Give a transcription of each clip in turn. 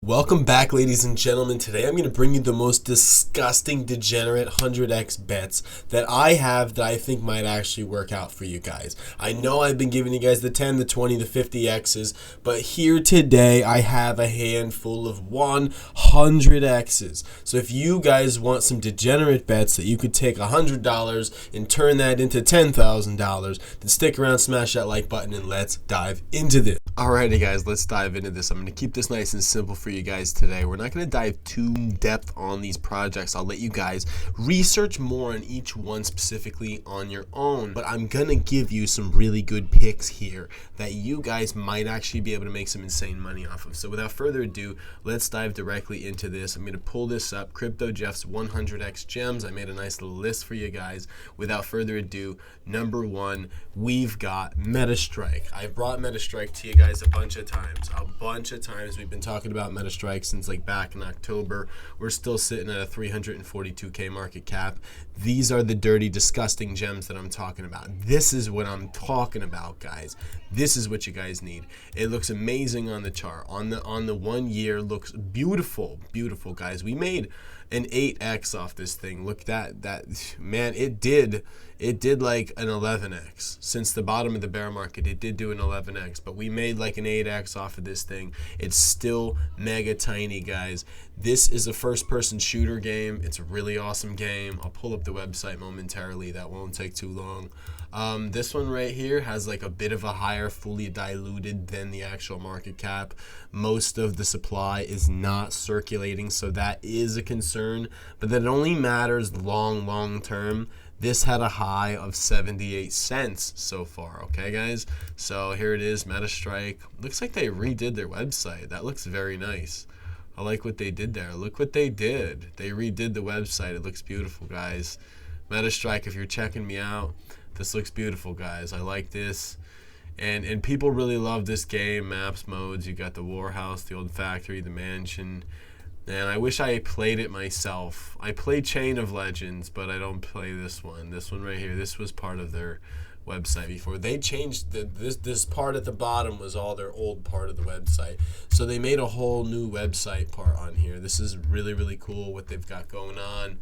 Welcome back, ladies and gentlemen. Today I'm going to bring you the most disgusting, degenerate 100x bets that I have that I think might actually work out for you guys. I know I've been giving you guys the 10, the 20, the 50x's, but here today I have a handful of 100x's. So if you guys want some degenerate bets that you could take $100 and turn that into $10,000, then stick around, smash that like button, and let's dive into this. Alrighty guys, let's dive into this. I'm going to keep this nice and simple for you guys today. We're not going to dive too in depth on these projects. I'll let you guys research more on each one specifically on your own, but I'm going to give you some really good picks here that you guys might actually be able to make some insane money off of. So without further ado, let's dive directly into this. I'm going to pull this up, Crypto Jeff's 100x gems. I made a nice little list for you guys. Without further ado, number one, we've got MetaStrike. I've brought MetaStrike to you guys a bunch of times. We've been talking about MetaStrike since like back in October. We're still sitting at a 342k market cap. These are the dirty, disgusting gems that I'm talking about. This is what I'm talking about, guys. This is what you guys need. It looks amazing on the chart. On the 1 year, looks beautiful, beautiful, guys. We made an 8x off this thing. Look, that man, it did like an 11x since the bottom of the bear market. It did do an 11x, but we made like an 8x off of this thing. It's still mega tiny, guys. This is a first-person shooter game. It's a really awesome game. I'll pull up the website momentarily. That won't take too long. This one right here has like a bit of a higher fully diluted than the actual market cap. Most of the supply is not circulating, so that is a concern, but that only matters long term. This had a high of 78 cents so far, okay guys? So here it is, MetaStrike. Looks like they redid their website. That looks very nice. I like what they did there. Look what they did. They redid the website. It looks beautiful, guys. MetaStrike, if you're checking me out, this looks beautiful, guys. I like this. And people really love this game. Maps, modes, you got the Warhouse, the old factory, the mansion. And I wish I played it myself. I play Chain of Legends, but I don't play this one. This one right here, this was part of their website before. They changed this part at the bottom was all their old part of the website. So they made a whole new website part on here. This is really, really cool what they've got going on.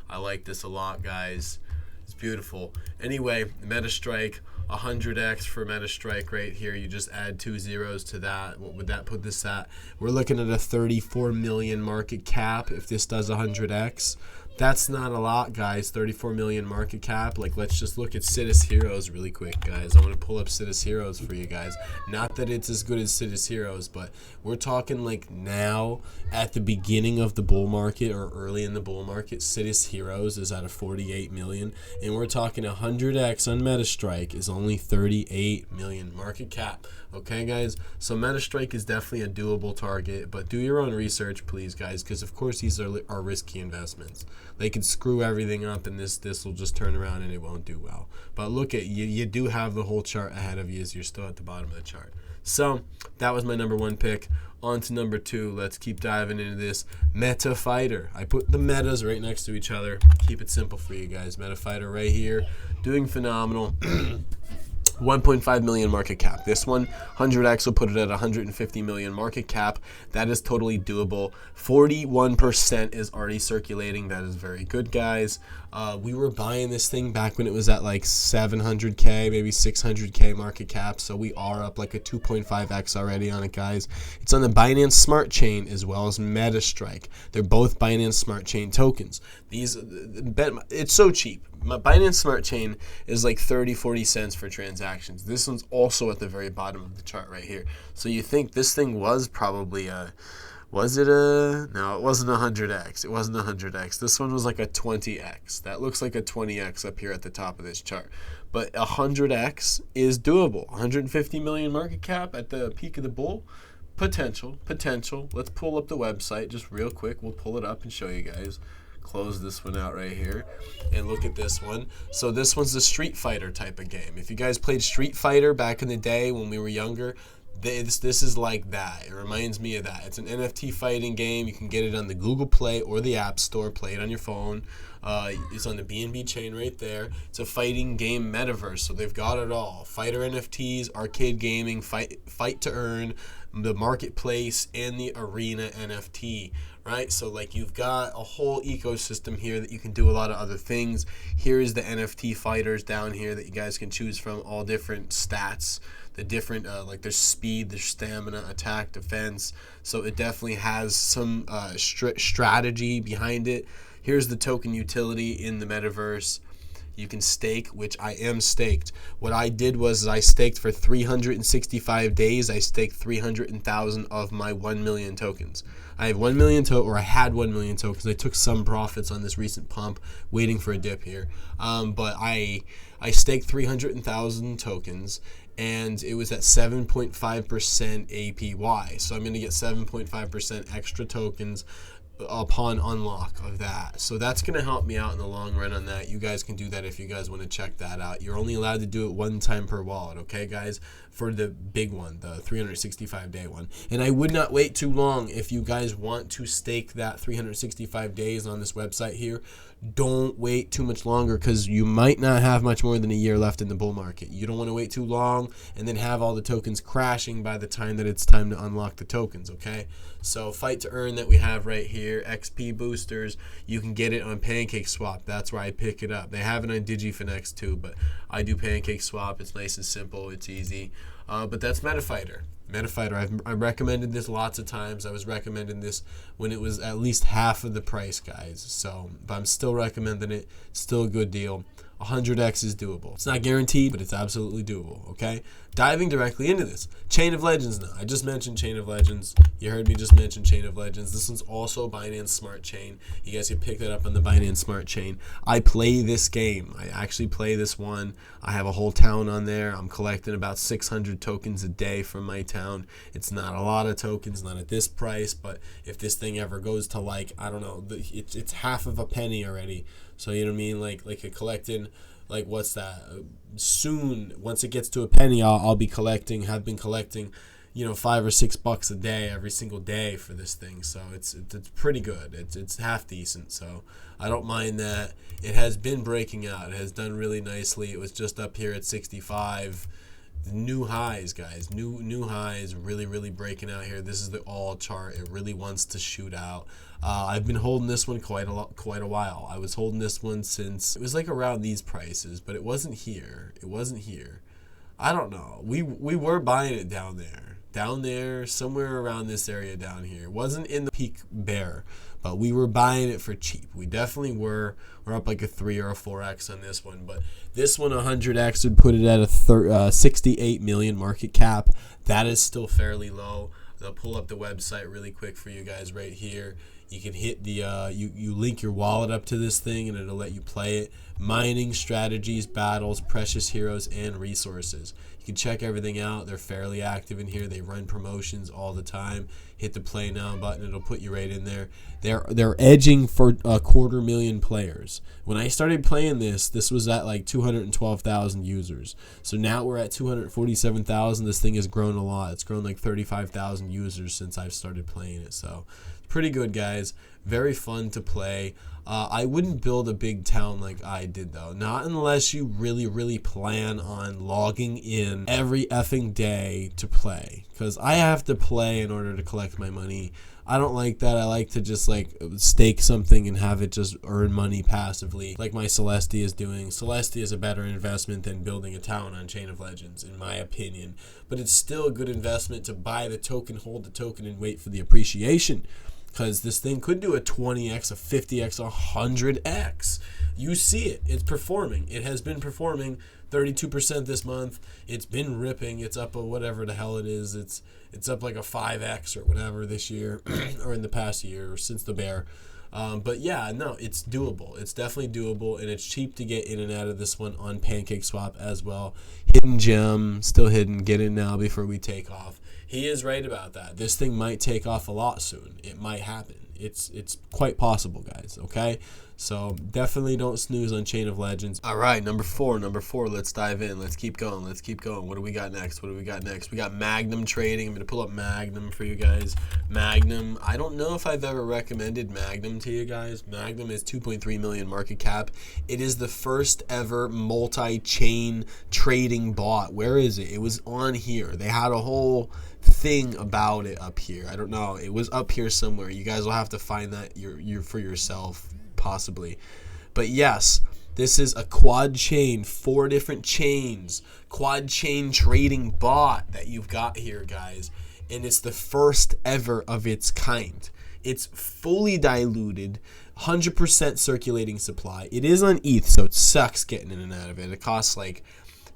I like this a lot, guys. It's beautiful. Anyway, MetaStrike, 100x for MetaStrike right here. You just add 2 zeros to that. What would that put this at? We're looking at a 34 million market cap if this does 100x. That's not a lot, guys. 34 million market cap. Like, let's just look at Citus Heroes really quick, guys. I want to pull up Citus Heroes for you guys. Not that it's as good as Citus Heroes, but we're talking like now at the beginning of the bull market or early in the bull market, Citus Heroes is at a 48 million, and we're talking 100x on MetaStrike is only 38 million market cap. Okay, guys? So MetaStrike is definitely a doable target, but do your own research, please, guys, because of course these are risky investments. They could screw everything up, and this will just turn around and it won't do well. But look at you do have the whole chart ahead of you as you're still at the bottom of the chart. So that was my number one pick. On to number two. Let's keep diving into this. Meta Fighter. I put the metas right next to each other. Keep it simple for you guys. Meta Fighter right here, doing phenomenal. 1.5 million market cap. This one, 100x will put it at 150 million market cap. That is totally doable. 41% is already circulating. That is very good, guys. We were buying this thing back when it was at like 700k, maybe 600k market cap. So we are up like a 2.5x already on it, guys. It's on the Binance Smart Chain as well as MetaStrike. They're both Binance Smart Chain tokens. It's so cheap. My Binance Smart Chain is like 30-40 cents for transactions. This one's also at the very bottom of the chart right here. So you think this thing was probably no, it wasn't 100x. It wasn't 100x. This one was like a 20x. That looks like a 20x up here at the top of this chart. But 100x is doable. 150 million market cap at the peak of the bull. Potential. Let's pull up the website just real quick. We'll pull it up and show you guys. Close this one out right here and look at this one. So this one's the Street Fighter type of game. If you guys played Street Fighter back in the day when we were younger, this is like that. It reminds me of that. It's an NFT fighting game. You can get it on the Google Play or the App Store. Play it on your phone. It's on the BNB chain right there. It's a fighting game metaverse, so they've got it all. Fighter NFTs, arcade gaming, fight to earn, the marketplace, and the arena NFT, right? So like you've got a whole ecosystem here that you can do a lot of other things. Here is the NFT fighters down here that you guys can choose from, all different stats, the different like their speed, their stamina, attack, defense. So it definitely has some strategy behind it. Here's the token utility in the metaverse. You can stake, which I am staked. What I did was I staked for 365 days. I staked 300,000 of my 1 million tokens. I have 1 million I had 1 million tokens. I took some profits on this recent pump, waiting for a dip here. But I staked 300,000 tokens, and it was at 7.5% APY. So I'm going to get 7.5% extra tokens upon unlock of that. So that's going to help me out in the long run on that. You guys can do that if you guys want to check that out. You're only allowed to do it one time per wallet, okay guys, for the big one, the 365 day one. And I would not wait too long. If you guys want to stake that 365 days on this website here, don't wait too much longer, because you might not have much more than a year left in the bull market. You don't want to wait too long and then have all the tokens crashing by the time that it's time to unlock the tokens, okay? So fight to earn that we have right here, XP boosters, you can get it on PancakeSwap. That's where I pick it up. They have it on DigiFinex too, but I do PancakeSwap. It's nice and simple. It's easy. But that's MetaFighter. I've recommended this lots of times. I was recommending this when it was at least half of the price, guys. So, but I'm still recommending it. Still a good deal. 100x is doable. It's not guaranteed, but it's absolutely doable, okay? Diving directly into this. Chain of Legends now. I just mentioned Chain of Legends. You heard me just mention Chain of Legends. This one's also Binance Smart Chain. You guys can pick that up on the Binance Smart Chain. I play this game. I actually play this one. I have a whole town on there. I'm collecting about 600 tokens a day from my town. It's not a lot of tokens, not at this price, but if this thing ever goes to, like, I don't know, it's half of a penny already. So you know what I mean, like a collecting, like what's that? Soon, once it gets to a penny, I'll be collecting. Have been collecting, you know, $5 or $6 a day every single day for this thing. So it's pretty good. It's half decent. So I don't mind that. It has been breaking out. It has done really nicely. It was just up here at 65. New highs, guys. New highs. Really breaking out here. This is the all chart. It really wants to shoot out. I've been holding this one quite a while. I was holding this one since it was like around these prices, but it wasn't here. I don't know. We were buying it down there, somewhere around this area down here. It wasn't in the peak bear, but we were buying it for cheap. We definitely were. We're up like a 3 or a 4x on this one, but this one 100x would put it at a 68 million market cap. That is still fairly low. I'll pull up the website really quick for you guys right here. You can hit the you link your wallet up to this thing and it'll let you play it. Mining, strategies, battles, precious heroes, and resources. You can check everything out. They're fairly active in here. They run promotions all the time. Hit the play now button. It'll put you right in there. They're edging for 250,000 players. When I started playing this was at like 212,000 users. So now we're at 247,000. This thing has grown a lot. It's grown like 35,000 users since I've started playing it. So pretty good, guys. Very fun to play. I wouldn't build a big town like I did, though. Not unless you really plan on logging in every effing day to play. Because I have to play in order to collect my money. I don't like that. I like to just like stake something and have it just earn money passively, like my Celestia is doing. Celestia is a better investment than building a town on Chain of Legends, in my opinion. But it's still a good investment to buy the token, hold the token, and wait for the appreciation. Because this thing could do a 20x, a 50x, a 100x. You see it. It's performing. It has been performing 32% this month. It's been ripping. It's up a whatever the hell it is. It's up like a 5x or whatever this year or in the past year or since the bear. But yeah, no, it's doable. It's definitely doable, and it's cheap to get in and out of this one on PancakeSwap as well. Hidden gem, still hidden. Get in now before we take off. He is right about that. This thing might take off a lot soon. It might happen. it's quite possible, guys. Okay, so definitely don't snooze on Chain of Legends. All right, number four. Let's dive in. Let's keep going. What do we got next? We got Magnum trading. I'm gonna pull up Magnum for you guys. Magnum. I don't know if I've ever recommended Magnum to you guys. Magnum is 2.3 million market cap. It is the first ever multi-chain trading bot. Where is it? It was on here. They had a whole thing about it up here. I don't know. It was up here somewhere. You guys will have to find that for yourself, possibly. But yes, this is a quad chain, 4 different chains, quad chain trading bot that you've got here, guys. And it's the first ever of its kind. It's fully diluted, 100% circulating supply. It is on ETH, so it sucks getting in and out of it. It costs like,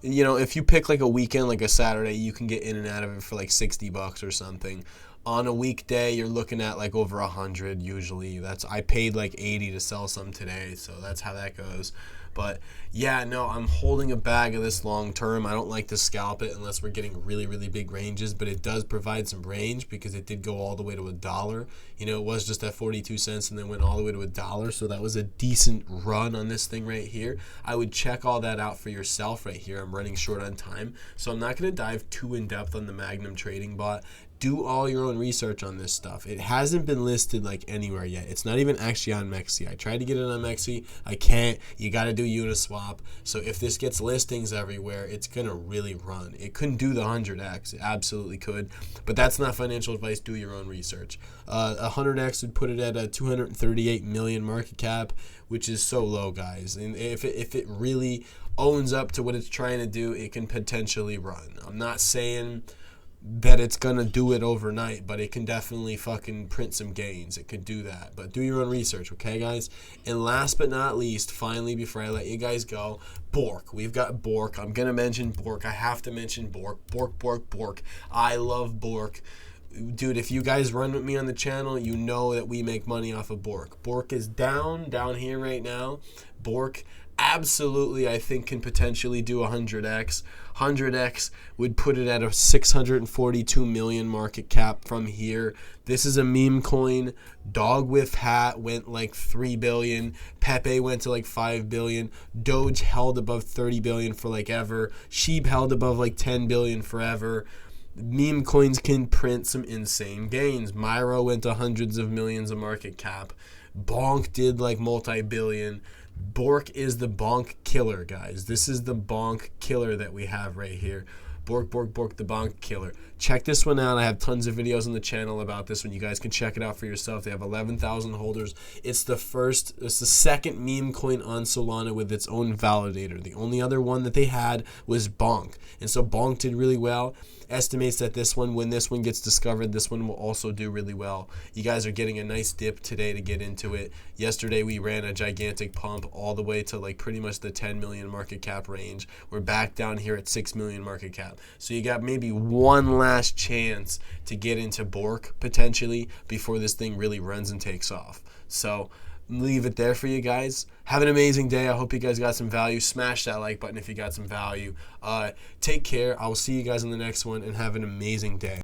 you know, if you pick like a weekend, like a Saturday, you can get in and out of it for like $60 or something. On a weekday, you're looking at like over 100 usually. I paid like 80 to sell some today, so that's how that goes. But yeah, no, I'm holding a bag of this long term. I don't like to scalp it unless we're getting really, really big ranges, but it does provide some range because it did go all the way to $1. You know, it was just at 42 cents and then went all the way to $1. So that was a decent run on this thing right here. I would check all that out for yourself right here. I'm running short on time, so I'm not going to dive too in depth on the Magnum trading bot. Do all your own research on this stuff. It hasn't been listed like anywhere yet. It's not even actually on Mexi. I tried to get it on Mexi. I can't. You got to do Uniswap. So if this gets listings everywhere, it's going to really run. It couldn't do the 100x. It absolutely could. But that's not financial advice. Do your own research. 100x would put it at a 238 million market cap, which is so low, guys. And if it really owns up to what it's trying to do, it can potentially run. I'm not saying that it's gonna do it overnight, but it can definitely fucking print some gains. It could do that, but do your own research, okay, guys? And last but not least, finally, before I let you guys go, Bork. We've got Bork. I'm gonna mention Bork. I have to mention Bork. Bork. I love Bork. Dude, if you guys run with me on the channel, you know that we make money off of Bork. Bork is down here right now. Bork absolutely, I think, can potentially do 100x. 100x would put it at a 642 million market cap from here. This is a meme coin. Dog with Hat went like 3 billion. Pepe went to like 5 billion. Doge held above 30 billion for like ever. Sheep held above like 10 billion forever. Meme coins can print some insane gains. Myro went to hundreds of millions of market cap. Bonk did like multi-billion. Bork is the bonk killer, guys. This is the bonk killer that we have right here. Bork, the bonk killer. Check this one out. I have tons of videos on the channel about this one. You guys can check it out for yourself. They have 11,000 holders. It's the second meme coin on Solana with its own validator. The only other one that they had was Bonk. And so Bonk did really well. Estimates that this one, when this one gets discovered, this one will also do really well. You guys are getting a nice dip today to get into it. Yesterday we ran a gigantic pump all the way to like pretty much the 10 million market cap range. We're back down here at 6 million market cap. So you got maybe one last chance to get into Bork potentially before this thing really runs and takes off. So leave it there for you guys. Have an amazing day. I hope you guys got some value. Smash that like button if you got some value. Take care. I will see you guys in the next one and have an amazing day.